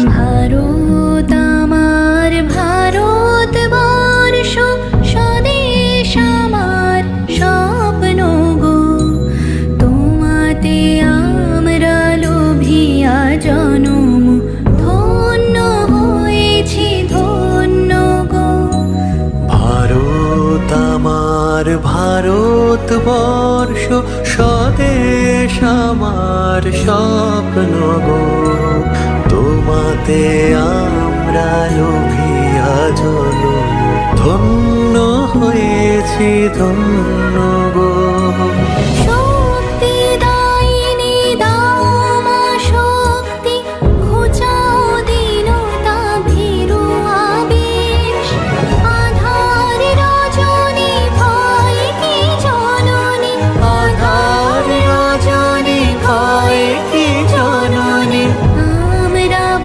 ভারত আমার ভারতবর্ষ, স্বদেশ আমার স্বপ্ন গো। তোমাতে আমরা লোভিয়া জনম, ধন্য হয়েছি ধন্য গো। ভারত আমার ভারতবর্ষ, স্বদেশ আমার স্বপ্ন গো। তোমাতে আমরা লোভিয়া জনম, ধন্য হয়েছি ধন্য গো।